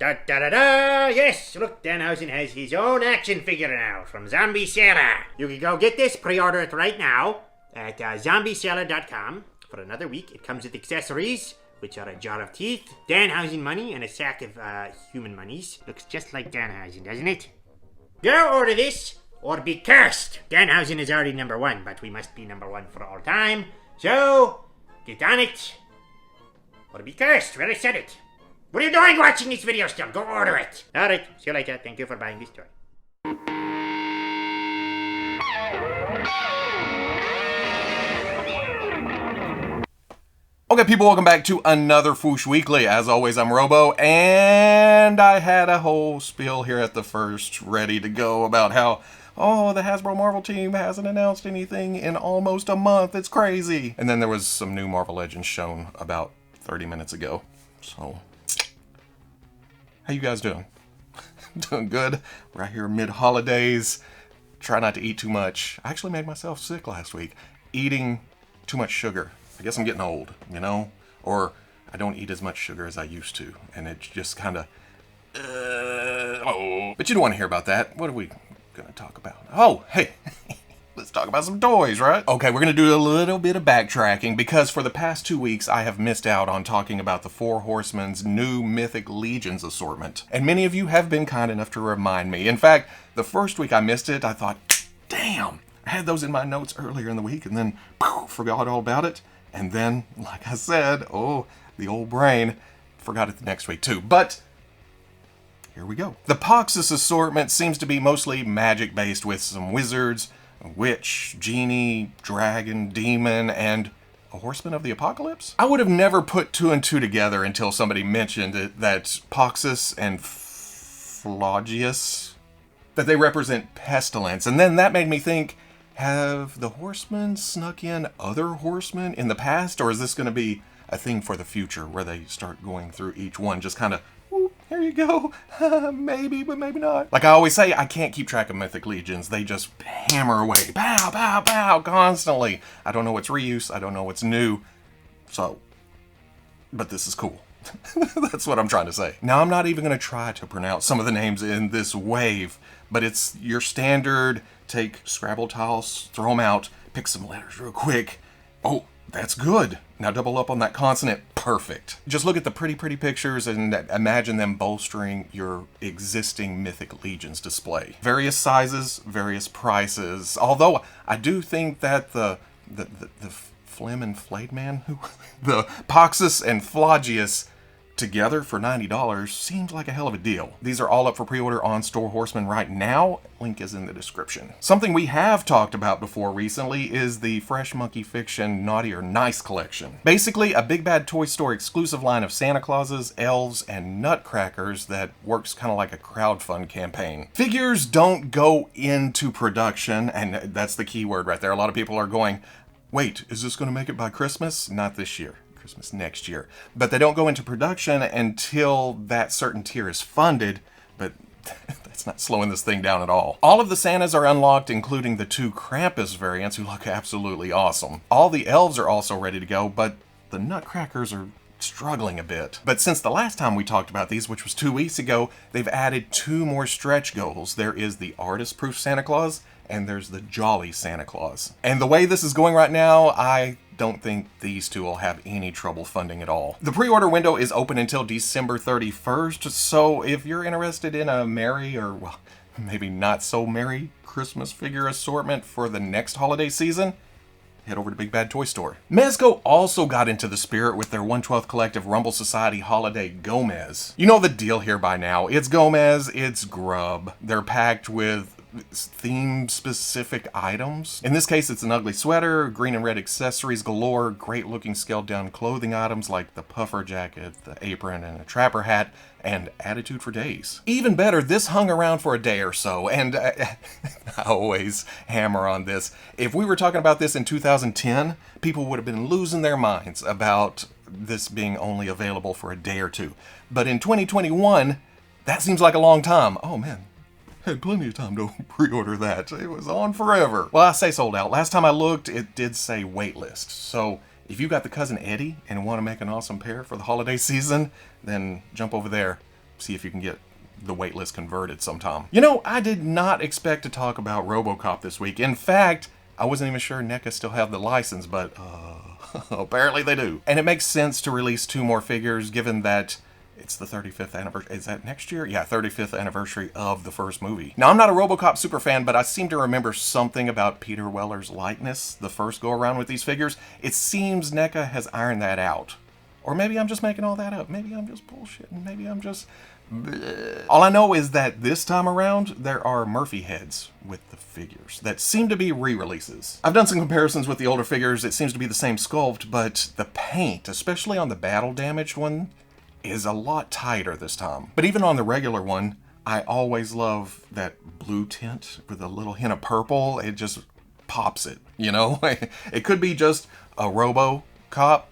Da da da da! Yes, look, Danhausen has his own action figure now from Zombie Seller. You can go get this, pre-order it right now at zombieseller.com. For another week, it comes with accessories, which are a jar of teeth, Danhausen money, and a sack of human monies. Looks just like Danhausen, doesn't it? Go order this, or be cursed! Danhausen is already number one, but we must be number one for all time. So, get on it, or be cursed. Well, I said it. What are you doing watching this video still? Go order it. Alright, see you later. Thank you for buying this toy. Okay, people, welcome back to another Fwoosh Weekly. As always, I'm Robo, and I had a whole spiel here at the first ready to go about how, the Hasbro Marvel team hasn't announced anything in almost a month. It's crazy. And then there was some new Marvel Legends shown about 30 minutes ago. So, how you guys doing? Doing good? We're out here mid-holidays. Try not to eat too much. I actually made myself sick last week. Eating too much sugar. I guess I'm getting old, you know? Or I don't eat as much sugar as I used to. And it's just kind of... But you don't want to hear about that. What are we going to talk about? Oh, hey. Let's talk about some toys, right? Okay, we're going to do a little bit of backtracking because for the past 2 weeks, I have missed out on talking about the FourHorsemen's new Mythic Legions assortment. And many of you have been kind enough to remind me. In fact, the first week I missed it, I thought, damn, I had those in my notes earlier in the week and then forgot all about it. And then, like I said, the old brain, forgot it the next week too. But here we go. The Poxus assortment seems to be mostly magic-based with some wizards, a witch, genie, dragon, demon, and a horseman of the apocalypse? I would have never put two and two together until somebody mentioned it, that Poxus and Fwoosh, that they represent pestilence. And then that made me think, have the horsemen snuck in other horsemen in the past? Or is this going to be a thing for the future where they start going through each one, just kind of, here you go, maybe, but maybe not. Like I always say, I can't keep track of Mythic Legions. They just hammer away, pow, pow, pow, constantly. I don't know what's reuse, I don't know what's new, so, but this is cool. That's what I'm trying to say. Now, I'm not even going to try to pronounce some of the names in this wave, but it's your standard, take Scrabble tiles, throw them out, pick some letters real quick. Oh, that's good. Now double up on that consonant. Perfect. Just look at the pretty pictures and imagine them bolstering your existing Mythic Legions display. Various sizes, various prices. Although I do think that the Flim and Flayed Man, the Poxus and Fwoosh together for $90 seems like a hell of a deal. These are all up for pre-order on FourHorsemen right now. Link is in the description. Something we have talked about before recently is the Fresh Monkey Fiction Naughty or Nice collection. Basically, a Big Bad Toy Store exclusive line of Santa Clauses, elves, and nutcrackers that works kind of like a crowdfund campaign. Figures don't go into production, and that's the key word right there. A lot of people are going, wait, is this going to make it by Christmas? Not this year. Christmas next year. But they don't go into production until that certain tier is funded, but that's not slowing this thing down at all. All of the Santas are unlocked, including the 2 Krampus variants who look absolutely awesome. All the elves are also ready to go, but the nutcrackers are struggling a bit. But since the last time we talked about these, which was 2 weeks ago, they've added 2 more stretch goals. There is the artist-proof Santa Claus, and there's the Jolly Santa Claus. And the way this is going right now, I don't think these two will have any trouble funding at all. The pre-order window is open until December 31st, so if you're interested in a merry or, well, maybe not so merry Christmas figure assortment for the next holiday season, head over to Big Bad Toy Store. Mezco also got into the spirit with their 1/12 Collective Rumble Society Holiday Gomez. You know the deal here by now. It's Gomez, it's grub. They're packed with theme-specific items. In this case, it's an ugly sweater, green and red accessories galore, great-looking scaled-down clothing items like the puffer jacket, the apron, and a trapper hat, and attitude for days. Even better, this hung around for a day or so, and I always hammer on this. If we were talking about this in 2010, people would have been losing their minds about this being only available for a day or two. But in 2021, that seems like a long time. Oh man, had plenty of time to pre-order that. It was on forever. Well, I say sold out. Last time I looked, it did say waitlist. So if you got the cousin Eddie and want to make an awesome pair for the holiday season, then jump over there. see if you can get the waitlist converted sometime. You know, I did not expect to talk about RoboCop this week. In fact, I wasn't even sure NECA still have the license, but apparently they do. And it makes sense to release 2 more figures given that it's the 35th anniversary. Is that next year? Yeah, 35th anniversary of the first movie. Now, I'm not a RoboCop super fan, but I seem to remember something about Peter Weller's likeness the first go around with these figures. It seems NECA has ironed that out. Or maybe I'm just making all that up. Maybe I'm just bullshitting. Maybe I'm just... bleh. All I know is that this time around, there are Murphy heads with the figures that seem to be re-releases. I've done some comparisons with the older figures. It seems to be the same sculpt, but the paint, especially on the battle-damaged one, is a lot tighter this time. But even on the regular one, I always love that blue tint with a little hint of purple. It just pops it, you know? It could be just a RoboCop,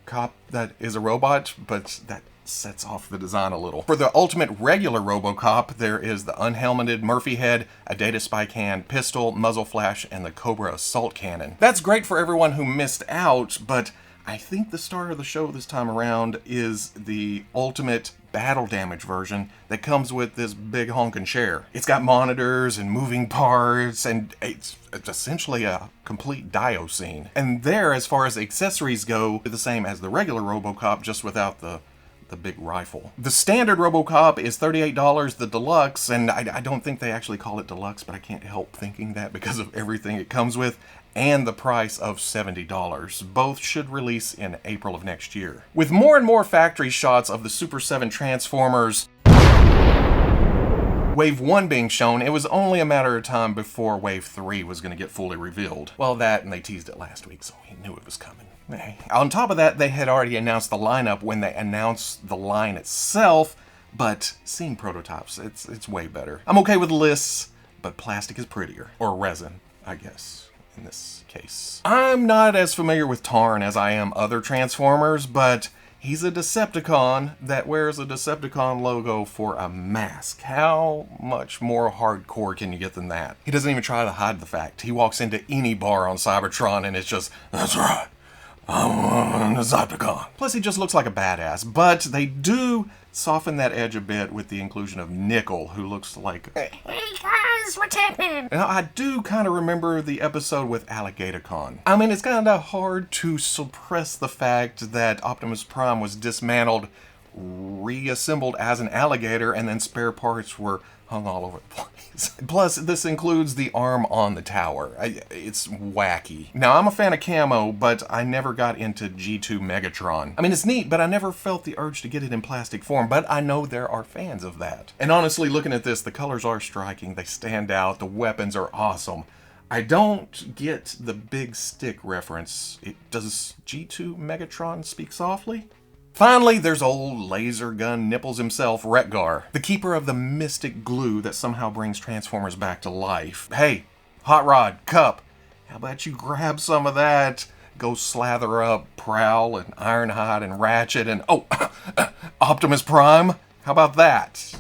cop that is a robot, but that sets off the design a little. For the ultimate regular RoboCop, there is the unhelmeted Murphy head, a data spike hand, pistol, muzzle flash, and the Cobra assault cannon. That's great for everyone who missed out, but I think the star of the show this time around is the ultimate battle damage version that comes with this big honkin' chair. It's got monitors and moving parts, and it's essentially a complete Dio scene. And there, as far as accessories go, the same as the regular RoboCop, just without the big rifle. The standard RoboCop is $38, the deluxe, and I don't think they actually call it deluxe, but I can't help thinking that because of everything it comes with, and the price of $70. Both should release in April of next year. With more and more factory shots of the Super7 Transformers Wave 1 being shown, it was only a matter of time before Wave 3 was going to get fully revealed. Well, that, and they teased it last week, so we knew it was coming. On top of that, they had already announced the lineup when they announced the line itself, but seeing prototypes, it's way better. I'm okay with lists, but plastic is prettier. Or resin, I guess, in this case. I'm not as familiar with Tarn as I am other Transformers, but he's a Decepticon that wears a Decepticon logo for a mask. How much more hardcore can you get than that? He doesn't even try to hide the fact. He walks into any bar on Cybertron and it's just, that's right, I'm a Decepticon. Plus, he just looks like a badass, but they do soften that edge a bit with the inclusion of Nickel, who looks like, hey guys, what's happening? Now, I do kind of remember the episode with Alligatorcon. I mean, it's kind of hard to suppress the fact that Optimus Prime was dismantled, reassembled as an alligator, and then spare parts were hung all over the place. Plus, this includes the arm on the tower. It's wacky. Now, I'm a fan of camo, but I never got into G2 Megatron. I mean, it's neat, but I never felt the urge to get it in plastic form, but I know there are fans of that. And honestly, looking at this, the colors are striking, they stand out, the weapons are awesome. I don't get the big stick reference. Does G2 Megatron speak softly? Finally, there's old laser gun nipples himself, Retgar, the keeper of the mystic glue that somehow brings Transformers back to life. Hey, Hot Rod, Cup, how about you grab some of that? Go slather up Prowl and Ironhide and Ratchet and, oh, Optimus Prime? How about that?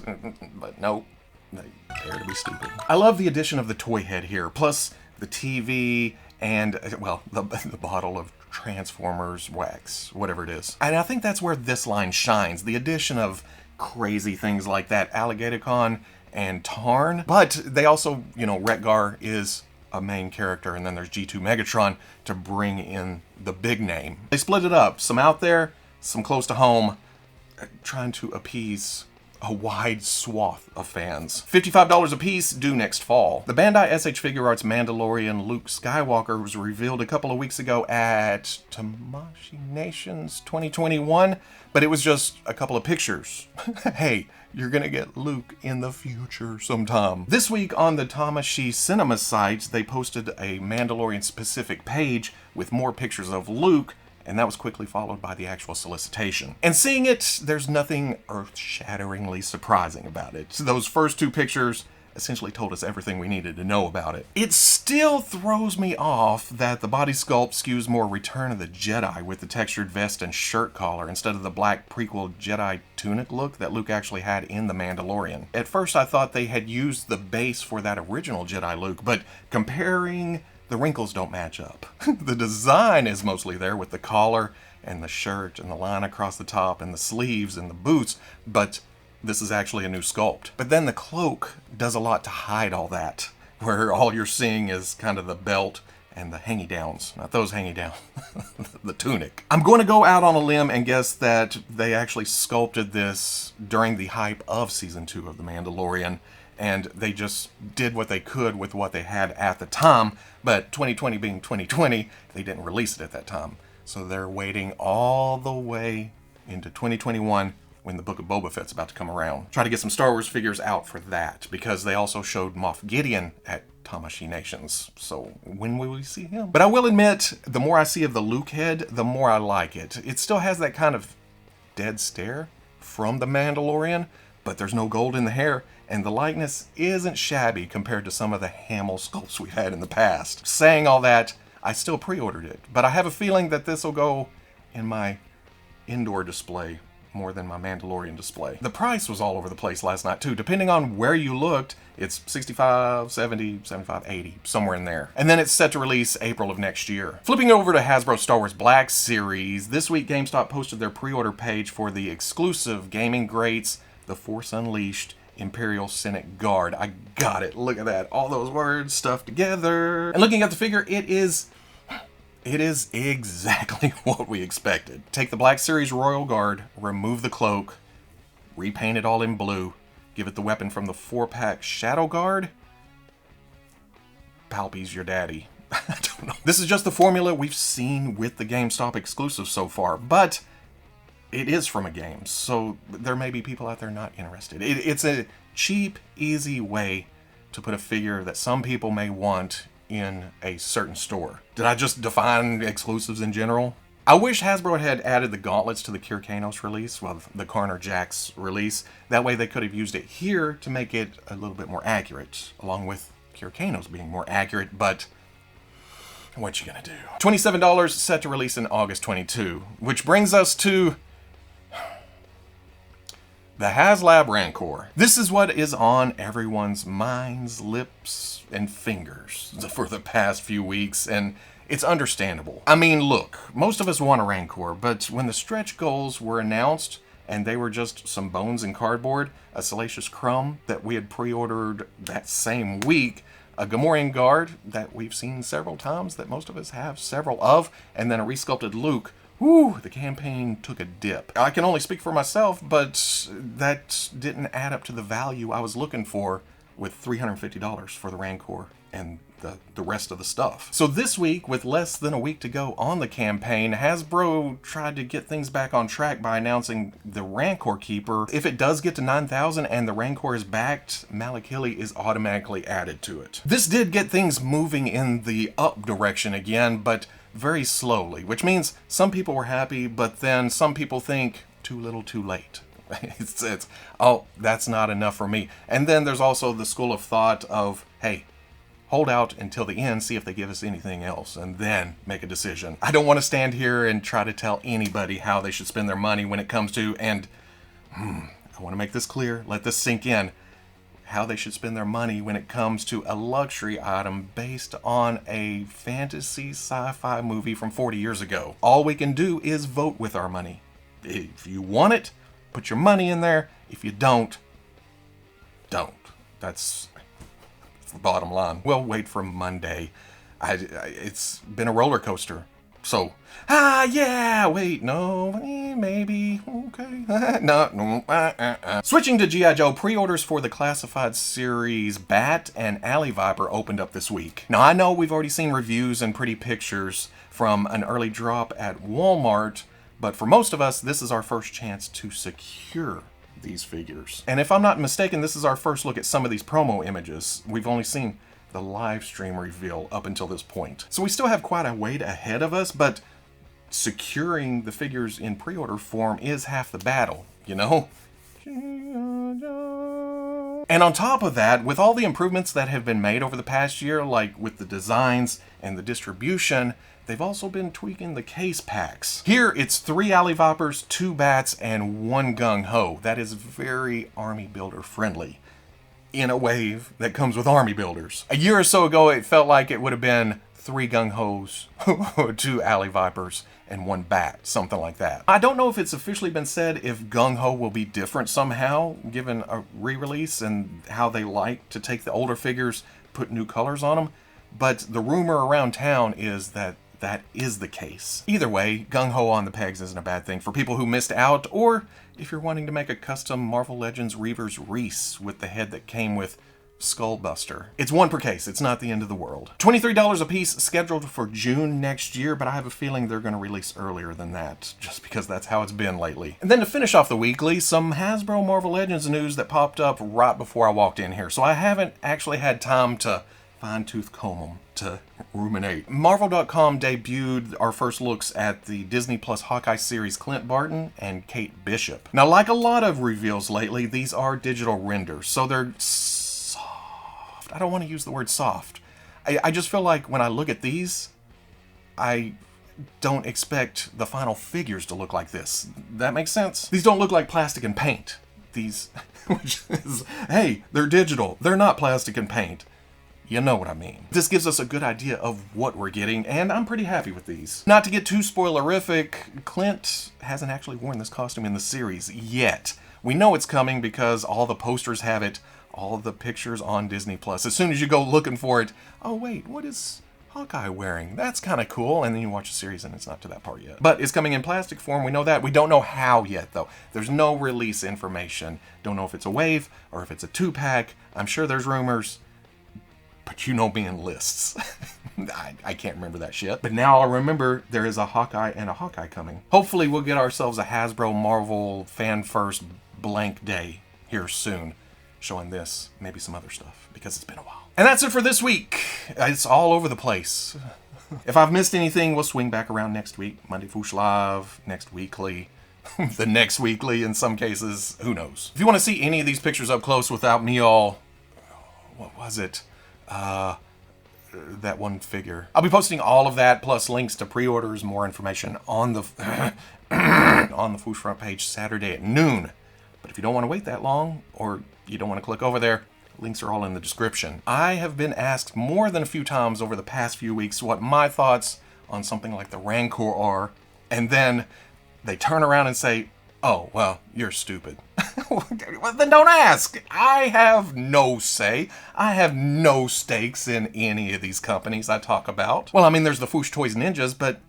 But nope, they dare to be stupid. I love the addition of the toy head here, plus the TV and, well, the bottle of Transformers wax, whatever it is. And I think that's where this line shines. The addition of crazy things like that, Alligatorcon and Tarn. But they also, you know, Retgar is a main character, and then there's G2 Megatron to bring in the big name. They split it up. Some out there, some close to home, trying to appease a wide swath of fans. $55 a piece, due next fall. The Bandai SH Figuarts Mandalorian Luke Skywalker was revealed a couple of weeks ago at Tamashii Nations 2021, but it was just a couple of pictures. Hey, you're gonna get Luke in the future sometime. This week on the Tamashii Cinema site, they posted a Mandalorian specific page with more pictures of Luke, and that was quickly followed by the actual solicitation. And seeing it, there's nothing earth-shatteringly surprising about it. Those first 2 pictures essentially told us everything we needed to know about it. It still throws me off that the body sculpt skews more Return of the Jedi with the textured vest and shirt collar instead of the black prequel Jedi tunic look that Luke actually had in The Mandalorian. At first I thought they had used the base for that original Jedi Luke, but comparing, the wrinkles don't match up. The design is mostly there with the collar and the shirt and the line across the top and the sleeves and the boots, but this is actually a new sculpt. But then the cloak does a lot to hide all that, where all you're seeing is kind of the belt and the hangy downs. Not those hangy downs, the tunic. I'm going to go out on a limb and guess that they actually sculpted this during the hype of season 2 of The Mandalorian, and they just did what they could with what they had at the time. But 2020 being 2020, they didn't release it at that time. So they're waiting all the way into 2021 when the Book of Boba Fett's about to come around. Try to get some Star Wars figures out for that, because they also showed Moff Gideon at Tamashii Nations. So when will we see him? But I will admit, the more I see of the Luke head, the more I like it. It still has that kind of dead stare from the Mandalorian, but there's no gold in the hair, and the likeness isn't shabby compared to some of the Hamill sculpts we've had in the past. Saying all that, I still pre-ordered it, but I have a feeling that this will go in my indoor display more than my Mandalorian display. The price was all over the place last night too. Depending on where you looked, it's $65, $70, $75, $80, somewhere in there. And then it's set to release April of next year. Flipping over to Hasbro Star Wars Black Series, this week GameStop posted their pre-order page for the exclusive Gaming Greats, The Force Unleashed Imperial Senate Guard. I got it. Look at that. All those words stuffed together. And looking at the figure, it is exactly what we expected. Take the Black Series Royal Guard, remove the cloak, repaint it all in blue, give it the weapon from the 4-pack Shadow Guard. Palpy's your daddy. I don't know. This is just the formula we've seen with the GameStop exclusive so far, but it is from a game, so there may be people out there not interested. It's a cheap, easy way to put a figure that some people may want in a certain store. Did I just define exclusives in general? I wish Hasbro had added the gauntlets to the Kyrkanos release, well, the Karner Jax release. That way they could have used it here to make it a little bit more accurate, along with Kyrkanos being more accurate, but what you gonna do? $27 set to release in August 22, which brings us to the HasLab Rancor. This is what is on everyone's minds, lips, and fingers for the past few weeks, and it's understandable. I mean, look, most of us want a Rancor, but when the stretch goals were announced, and they were just some bones and cardboard, a Salacious Crumb that we had pre-ordered that same week, a Gamorrean Guard that we've seen several times, that most of us have several of, and then a resculpted Luke, whew, the campaign took a dip. I can only speak for myself, but that didn't add up to the value I was looking for with $350 for the Rancor and the rest of the stuff. So this week, with less than a week to go on the campaign, Hasbro tried to get things back on track by announcing the Rancor Keeper. If it does get to 9,000 and the Rancor is backed, Malakili is automatically added to it. This did get things moving in the up direction again, but very slowly, which means some people were happy, but then some people think too little too late. It's oh, that's not enough for me. And then there's also the school of thought of, hey, hold out until the end, see if they give us anything else, and then make a decision. I don't want to stand here and try to tell anybody how they should spend their money when it comes to, and I want to make this clear, let this sink in, how they should spend their money when it comes to a luxury item based on a fantasy sci-fi movie from 40 years ago. All we can do is vote with our money. If you want it, put your money in there. If you don't. That's the bottom line. We'll wait for Monday. It's been a roller coaster. So, wait, no, maybe, okay, no. Switching to G.I.Joe, pre-orders for the classified series Bat and Alley Viper opened up this week. Now, I know we've already seen reviews and pretty pictures from an early drop at Walmart, but for most of us, this is our first chance to secure these figures. And if I'm not mistaken, this is our first look at some of these promo images. We've only seen the live stream reveal up until this point. So we still have quite a wait ahead of us, but securing the figures in pre-order form is half the battle, you know? And on top of that, with all the improvements that have been made over the past year, like with the designs and the distribution, they've also been tweaking the case packs. Here, it's 3 Alley Vipers, 2 Bats, and 1 Gung Ho. That is very Army Builder friendly, in a wave that comes with Army Builders. A year or so ago, it felt like it would have been 3 gung-hos, 2 alley vipers, and 1 bat, something like that. I don't know if it's officially been said if gung-ho will be different somehow, given a re-release and how they like to take the older figures, put new colors on them, but the rumor around town is that that is the case. Either way, gung-ho on the pegs isn't a bad thing for people who missed out, or if you're wanting to make a custom Marvel Legends Reavers Reese with the head that came with Skullbuster. It's 1 per case, it's not the end of the world. $23 a piece, scheduled for June next year, but I have a feeling they're going to release earlier than that, just because that's how it's been lately. And then to finish off the weekly, some Hasbro Marvel Legends news that popped up right before I walked in here, so I haven't actually had time to fine-tooth comb them, to ruminate. Marvel.com debuted our first looks at the Disney Plus Hawkeye series Clint Barton and Kate Bishop. Now, like a lot of reveals lately, these are digital renders, so they're soft. I don't want to use the word soft. I just feel like when I look at these, I don't expect the final figures to look like this. That makes sense? These don't look like plastic and paint. These, which is, hey, they're digital. They're not plastic and paint. You know what I mean. This gives us a good idea of what we're getting, and I'm pretty happy with these. Not to get too spoilerific, Clint hasn't actually worn this costume in the series yet. We know it's coming because all the posters have it, all the pictures on Disney Plus. As soon as you go looking for it, oh wait, what is Hawkeye wearing? That's kind of cool. And then you watch the series and it's not to that part yet. But it's coming in plastic form, we know that. We don't know how yet though. There's no release information. Don't know if it's a wave or if it's a 2-pack. I'm sure there's rumors. But you know me in lists. I can't remember that shit. But now I'll remember there is a Hawkeye and a Hawkeye coming. Hopefully we'll get ourselves a Hasbro Marvel Fan First blank day here soon. Showing this, maybe some other stuff, because it's been a while. And that's it for this week. It's all over the place. If I've missed anything, we'll swing back around next week. Monday Fwoosh Live, next weekly. The next weekly in some cases, who knows. If you want to see any of these pictures up close without me all... What was it? That one figure. I'll be posting all of that, plus links to pre-orders, more information on the on the Fwoosh front page Saturday at noon. But if you don't want to wait that long, or you don't want to click over there, links are all in the description. I have been asked more than a few times over the past few weeks what my thoughts on something like the Rancor are, and then they turn around and say, oh, well, you're stupid. Well, then don't ask. I have no say. I have no stakes in any of these companies I talk about. Well, I mean, there's the Fwoosh Toys Ninjas, but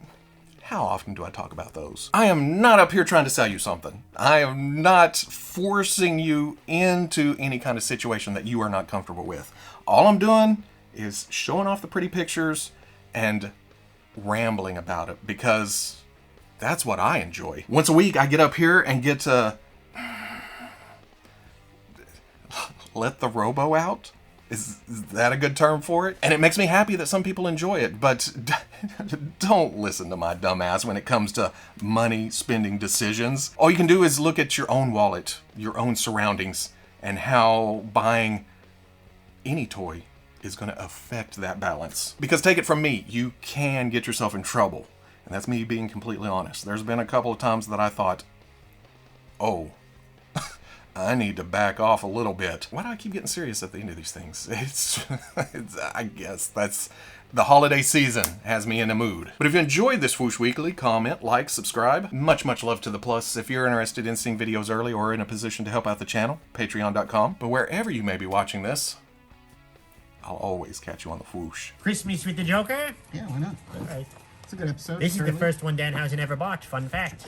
how often do I talk about those? I am not up here trying to sell you something. I am not forcing you into any kind of situation that you are not comfortable with. All I'm doing is showing off the pretty pictures and rambling about it, because that's what I enjoy. Once a week, I get up here and get to let the robo out. Is that a good term for it? And it makes me happy that some people enjoy it, but don't listen to my dumb ass when it comes to money spending decisions. All you can do is look at your own wallet, your own surroundings, and how buying any toy is going to affect that balance. Because take it from me, you can get yourself in trouble. And that's me being completely honest. There's been a couple of times that I thought, oh, I need to back off a little bit. Why do I keep getting serious at the end of these things? It's I guess that's the holiday season has me in a mood. But if you enjoyed this Fwoosh Weekly, comment, like, subscribe. Much love to the plus. If you're interested in seeing videos early or in a position to help out the channel, patreon.com. But wherever you may be watching this, I'll always catch you on the Fwoosh. Christmas with the Joker? Yeah, why not? All right. It's a good episode. This is the first one Danhausen ever bought. Fun fact.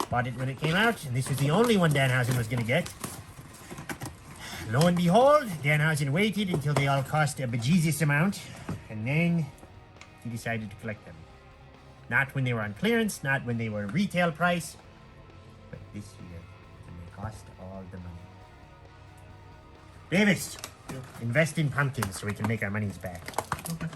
Bought it when it came out, and this was the only one Danhausen was going to get. Lo and behold, Danhausen waited until they all cost a bejesus amount, and then he decided to collect them. Not when they were on clearance, not when they were retail price, but this year, when they cost all the money. Davis, invest in pumpkins so we can make our monies back. Okay.